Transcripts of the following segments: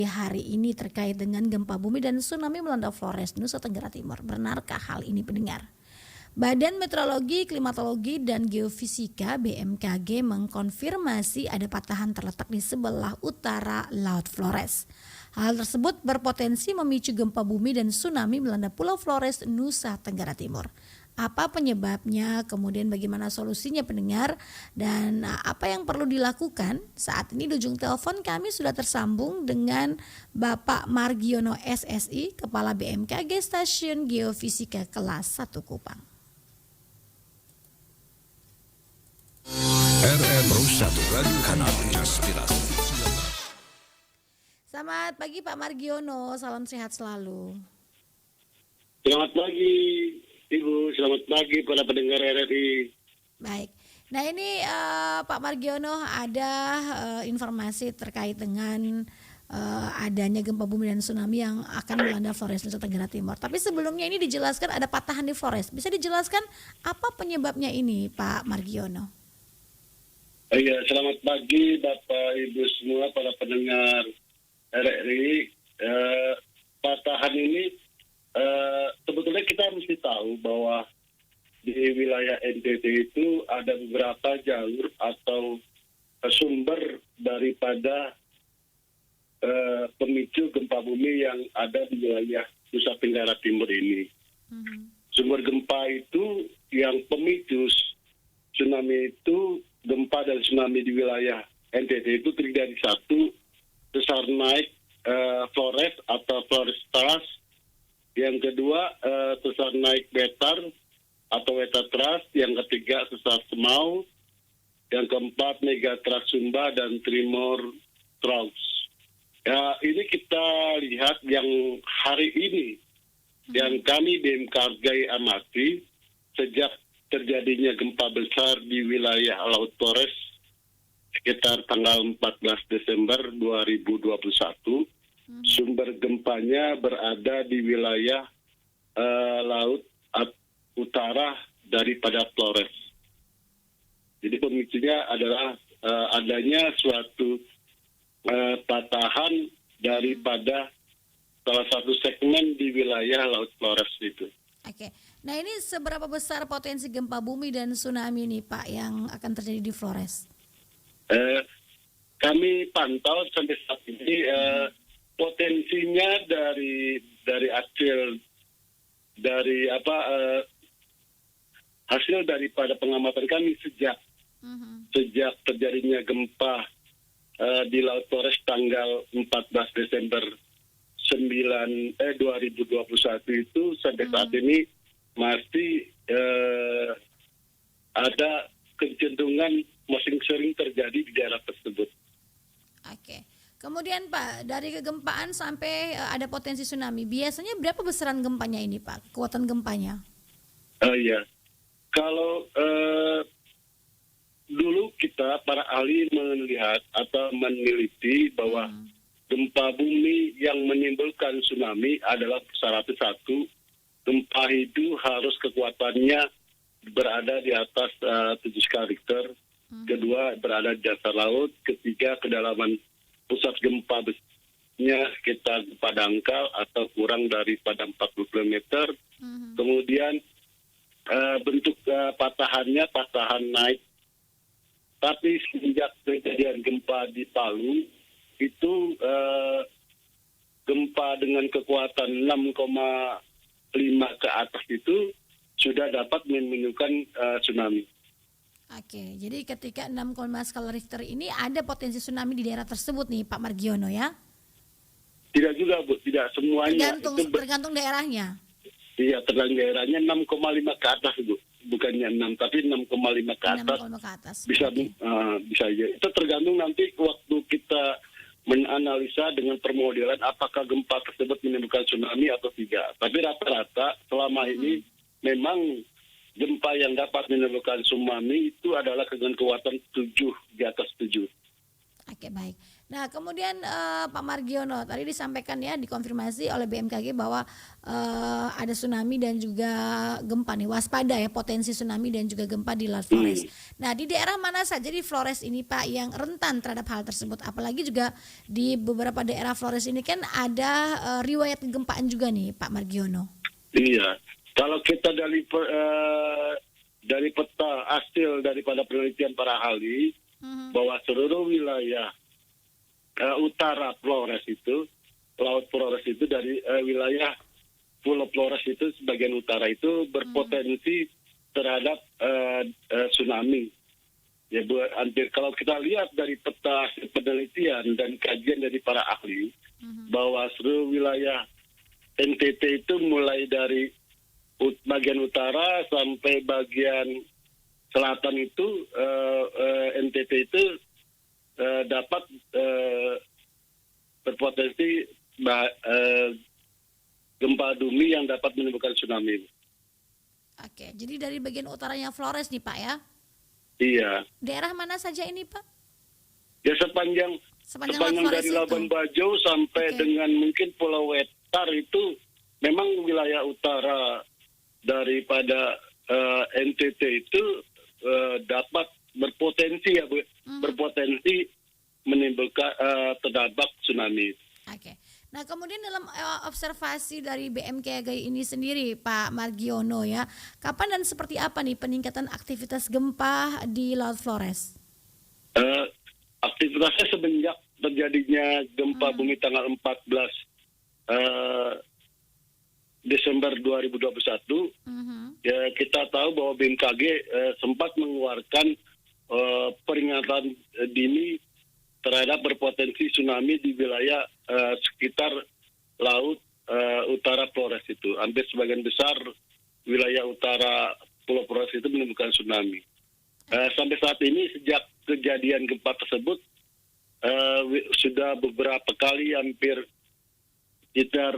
hari ini terkait dengan gempa bumi dan tsunami melanda Flores, Nusa Tenggara Timur. Benarkah hal ini pendengar? Badan Meteorologi, Klimatologi, dan Geofisika (BMKG) mengkonfirmasi ada patahan terletak di sebelah utara Laut Flores. Hal tersebut berpotensi memicu gempa bumi dan tsunami melanda Pulau Flores, Nusa Tenggara Timur. Apa penyebabnya, kemudian bagaimana solusinya pendengar, dan apa yang perlu dilakukan? Saat ini di ujung telepon kami sudah tersambung dengan Bapak Margiono SSI, Kepala BMKG Stasiun Geofisika Kelas 1 Kupang. RN1 Radio Kanal Inspirasi. Selamat pagi Pak Margiono, salam sehat selalu. Selamat pagi Ibu, selamat pagi para pendengar RRI. Baik, nah ini Pak Margiono ada informasi terkait dengan adanya gempa bumi dan tsunami yang akan melanda Flores, Nusa Tenggara Timur. Tapi sebelumnya ini dijelaskan ada patahan di Flores. Bisa dijelaskan apa penyebabnya ini Pak Margiono? Ya, selamat pagi Bapak Ibu semua para pendengar RRI. Patahan ini sebetulnya kita mesti tahu bahwa di wilayah NTT itu ada beberapa jalur atau sumber daripada pemicu gempa bumi yang ada di wilayah Nusa Tenggara Timur ini. Sumber gempa itu yang pemicu tsunami itu, gempa dan tsunami di wilayah NTT itu terjadi satu, sesar naik Flores atau Flores Trust. Yang kedua, sesar naik Betar atau Weta Trust. Yang ketiga, sesar Semau. Yang keempat, Megatrust Sumba dan Tremor Trust. Ya, ini kita lihat yang hari ini, yang kami BMKG amati, sejak terjadinya gempa besar di wilayah Laut Flores, sekitar tanggal 14 Desember 2021, sumber gempanya berada di wilayah laut utara daripada Flores. Jadi pemicunya adalah adanya suatu patahan daripada salah satu segmen di wilayah Laut Flores itu. Oke, nah ini seberapa besar potensi gempa bumi dan tsunami nih Pak yang akan terjadi di Flores? Kami pantau sampai saat ini potensinya dari hasil daripada pengamatan kami sejak terjadinya gempa di Laut Flores tanggal 14 Desember 2021 itu sampai saat ini masih ada kecenderungan masih sering terjadi di daerah tersebut. Oke. Kemudian Pak, dari kegempaan sampai ada potensi tsunami, biasanya berapa besaran gempanya ini Pak, kekuatan gempanya? Iya, kalau dulu kita para ahli melihat atau meneliti bahwa gempa bumi yang menimbulkan tsunami adalah syaratnya satu, gempa itu harus kekuatannya berada di atas 7 skala Richter, kedua berada di dasar laut, ketiga kedalaman pusat gempa besarnya sekitar pada dangkal atau kurang daripada 40 km. Kemudian bentuk patahannya patahan naik. Tapi sejak kejadian gempa di Palu itu gempa dengan kekuatan 6,5 ke atas itu sudah dapat menunjukkan tsunami. Oke, jadi ketika 6,5 skala Richter ini ada potensi tsunami di daerah tersebut nih Pak Margiono ya? Tidak juga Bu, tidak semuanya. Tergantung daerahnya? Iya, tergantung daerahnya 6,5 ke atas Bu. Bukannya 6, tapi 6,5 ke atas. 6,5 ke atas. Bisa, okay. Bisa aja. Itu tergantung nanti waktu kita menganalisa dengan permodelan apakah gempa tersebut menimbulkan tsunami atau tidak. Tapi rata-rata selama ini memang gempa yang dapat menimbulkan tsunami itu adalah dengan kekuatan 7 di atas 7. Oke, baik. Nah, kemudian Pak Margiono tadi disampaikan ya, dikonfirmasi oleh BMKG bahwa ada tsunami dan juga gempa nih, waspada ya potensi tsunami dan juga gempa di Laut Flores. Nah, di daerah mana saja di Flores ini Pak yang rentan terhadap hal tersebut? Apalagi juga di beberapa daerah Flores ini kan ada riwayat kegempaan juga nih Pak Margiono. Iya, kalau kita dari peta hasil daripada penelitian para ahli bahwa seluruh wilayah utara Flores itu, Laut Flores itu dari wilayah Pulau Flores itu sebagian utara itu berpotensi terhadap tsunami. Ya, hampir kalau kita lihat dari peta hasil penelitian dan kajian dari para ahli bahwa seluruh wilayah NTT itu mulai dari bagian utara sampai bagian selatan itu NTT itu dapat berpotensi gempa bumi yang dapat menimbulkan tsunami. Oke, jadi dari bagian utaranya Flores nih Pak ya? Iya. Daerah mana saja ini Pak? Ya sepanjang dari Labuan Bajo sampai dengan mungkin Pulau Wetar itu memang wilayah utara daripada NTT itu dapat berpotensi ya Bu, berpotensi menimbulkan terdapat tsunami. Oke. Nah, kemudian dalam observasi dari BMKG ini sendiri Pak Margiono ya, kapan dan seperti apa nih peningkatan aktivitas gempa di Laut Flores? Aktivitasnya semenjak terjadinya gempa bumi tanggal 14 Desember 2021, ya kita tahu bahwa BMKG sempat mengeluarkan peringatan dini terhadap berpotensi tsunami di wilayah sekitar laut utara Flores itu. Hampir sebagian besar wilayah utara Pulau Flores itu menimbulkan tsunami. Sampai saat ini sejak kejadian gempa tersebut sudah beberapa kali hampir sekitar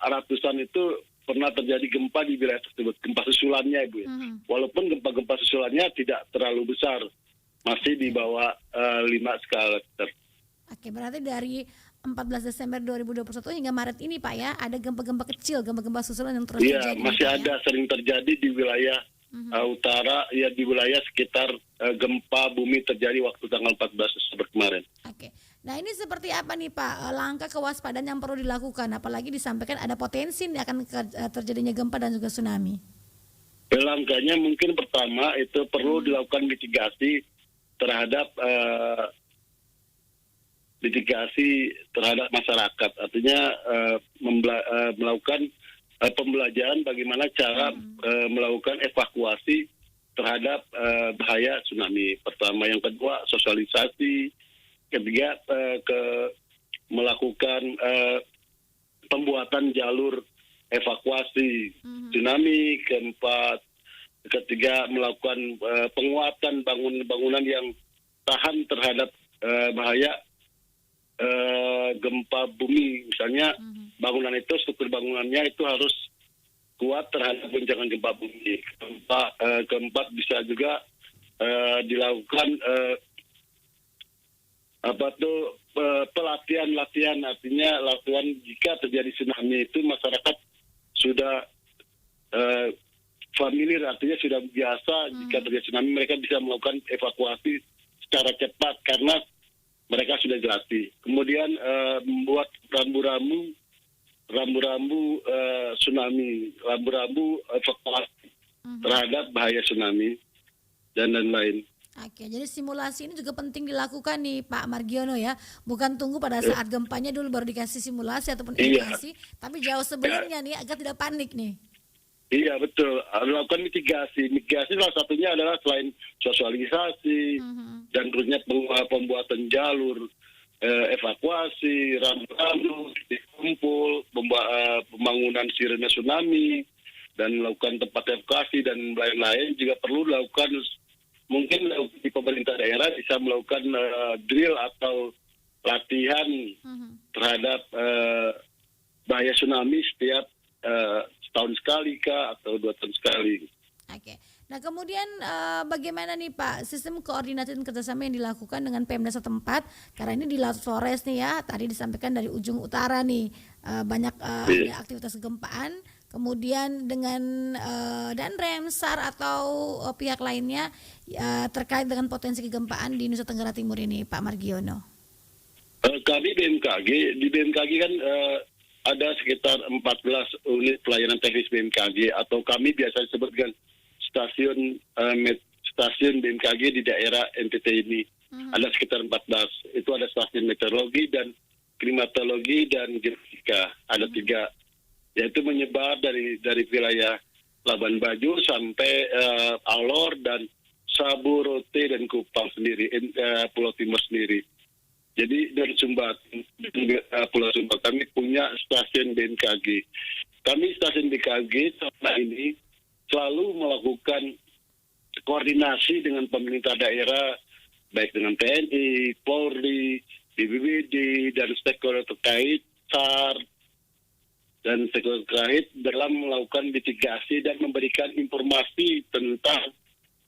ratusan itu pernah terjadi gempa di wilayah tersebut, gempa susulannya Ibu ya. Walaupun gempa-gempa susulannya tidak terlalu besar, masih di bawah 5 skala Richter. Oke, berarti dari 14 Desember 2021 hingga Maret ini Pak ya, ada gempa-gempa kecil, gempa-gempa susulan yang terus terjadi. Iya, masih ada sering terjadi di wilayah utara, ya di wilayah sekitar gempa bumi terjadi waktu tanggal 14 Desember kemarin. Oke. Nah, ini seperti apa nih Pak langkah kewaspadaan yang perlu dilakukan, apalagi disampaikan ada potensi nih akan terjadinya gempa dan juga tsunami? Langkahnya mungkin pertama itu perlu dilakukan mitigasi terhadap masyarakat, artinya melakukan pembelajaran bagaimana cara melakukan evakuasi terhadap bahaya tsunami. Pertama, yang kedua sosialisasi, ketiga melakukan pembuatan jalur evakuasi tsunami, keempat, ketiga melakukan penguatan bangunan yang tahan terhadap bahaya gempa bumi. Misalnya bangunan itu, struktur bangunannya itu harus kuat terhadap goncangan gempa bumi. Keempat bisa juga dilakukan pelatihan, artinya latihan jika terjadi tsunami itu masyarakat sudah familiar, artinya sudah biasa jika terjadi tsunami mereka bisa melakukan evakuasi secara cepat karena mereka sudah dilatih. Kemudian membuat rambu-rambu tsunami, rambu-rambu evakuasi terhadap bahaya tsunami dan lain-lain. Oke, jadi simulasi ini juga penting dilakukan nih Pak Margiono ya. Bukan tunggu pada saat gempanya dulu baru dikasih simulasi ataupun edukasi, tapi jauh sebelumnya nih agar tidak panik nih. Iya betul, melakukan mitigasi. Mitigasi salah satunya adalah selain sosialisasi dan terusnya pembuatan jalur evakuasi, rambu-rambu, kumpul, pembangunan sirene tsunami, dan melakukan tempat evakuasi dan lain-lain juga perlu dilakukan. Mungkin di pemerintah daerah bisa melakukan drill atau latihan terhadap bahaya tsunami setiap setahun sekali kah atau 2 tahun sekali. Oke. Nah kemudian bagaimana nih Pak sistem koordinasi dan kerjasama yang dilakukan dengan Pemda setempat karena ini di Laut Flores nih ya tadi disampaikan dari ujung utara nih banyak ada aktivitas kegempaan kemudian dengan Danrem, SAR atau pihak lainnya terkait dengan potensi kegempaan di Nusa Tenggara Timur ini Pak Margiono. Kami BMKG, di BMKG kan ada sekitar 14 unit pelayanan teknis BMKG atau kami biasa disebut dengan stasiun BMKG di daerah NTT ini. Ada sekitar 14. Itu ada stasiun meteorologi dan klimatologi dan geofisika. Ada 3, yaitu menyebar dari wilayah Labuan Bajo sampai Alor dan Sabu, Rote dan Kupang sendiri, Pulau Timur sendiri. Jadi dari Sumba, Pulau Sumba kami punya stasiun BMKG. Kami stasiun BMKG selama ini selalu melakukan koordinasi dengan pemerintah daerah, baik dengan TNI, Polri, BPBD, dan stakeholder terkait, SAR, dan stakeholder terkait dalam melakukan mitigasi dan memberikan informasi tentang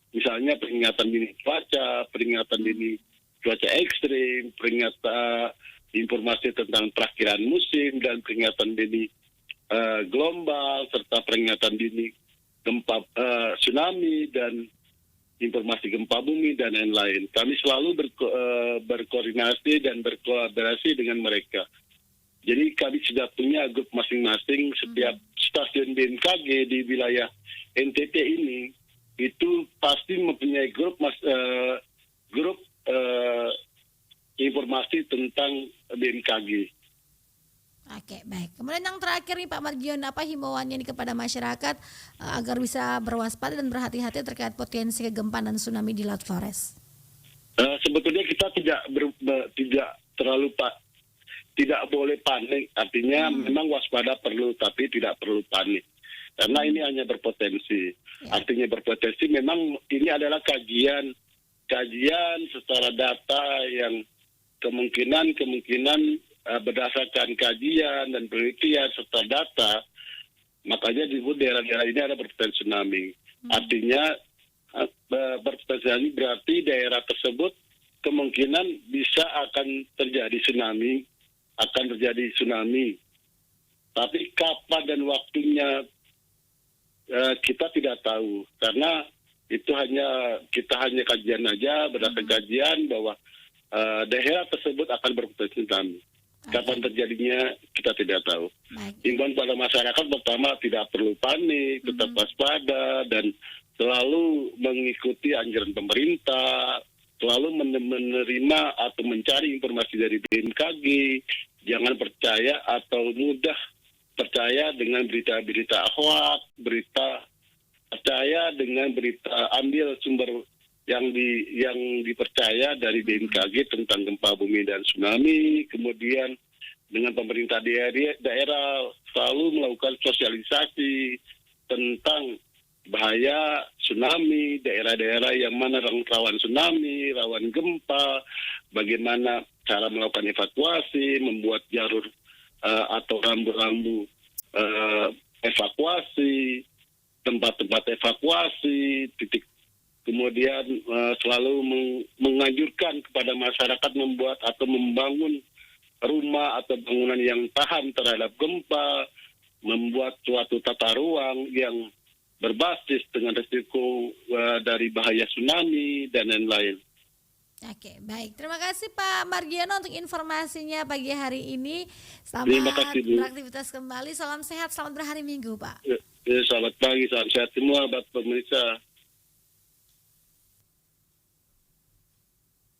misalnya peringatan dini cuaca, peringatan dini cuaca ekstrim, peringatan informasi tentang perakhiran musim, dan peringatan dini gelombang, serta peringatan dini gempa tsunami dan informasi gempa bumi dan lain-lain. Kami selalu berkoordinasi dan berkolaborasi dengan mereka. Jadi kami sudah punya grup masing-masing. Setiap stasiun BMKG di wilayah NTT ini itu pasti mempunyai grup informasi tentang BMKG. Oke, baik. Kemudian yang terakhir nih Pak Margiono, apa himbauannya nih kepada masyarakat agar bisa berwaspada dan berhati-hati terkait potensi kegempaan dan tsunami di Laut Flores? Sebetulnya kita tidak boleh panik. Artinya memang waspada perlu, tapi tidak perlu panik. Karena ini hanya berpotensi. Ya. Artinya berpotensi memang ini adalah kajian secara data yang kemungkinan berdasarkan kajian dan penelitian serta data, makanya disebut daerah-daerah ini ada berpotensi tsunami. Artinya berpotensi tsunami berarti daerah tersebut kemungkinan bisa akan terjadi tsunami. Tapi kapan dan waktunya kita tidak tahu, karena itu kita hanya kajian aja, berdasarkan kajian bahwa daerah tersebut akan berpotensi tsunami. Kapan terjadinya kita tidak tahu. Imbauan pada masyarakat pertama tidak perlu panik, tetap waspada dan selalu mengikuti anjuran pemerintah, selalu menerima atau mencari informasi dari BMKG, jangan percaya atau mudah percaya dengan berita-berita hoax, percaya dengan berita, ambil sumber yang dipercaya dari BMKG tentang gempa bumi dan tsunami. Kemudian dengan pemerintah daerah selalu melakukan sosialisasi tentang bahaya tsunami, daerah-daerah yang mana rawan tsunami, rawan gempa, bagaimana cara melakukan evakuasi, membuat jalur atau rambu-rambu evakuasi, tempat-tempat evakuasi, titik. Kemudian selalu menganjurkan kepada masyarakat membuat atau membangun rumah atau bangunan yang tahan terhadap gempa, membuat suatu tata ruang yang berbasis dengan risiko dari bahaya tsunami dan lain-lain. Oke, baik. Terima kasih Pak Margiono untuk informasinya pagi hari ini. Terima kasih, Bu. Beraktivitas kembali. Salam sehat, selamat berhari Minggu, Pak. Selamat pagi, salam sehat semua buat pemirsa.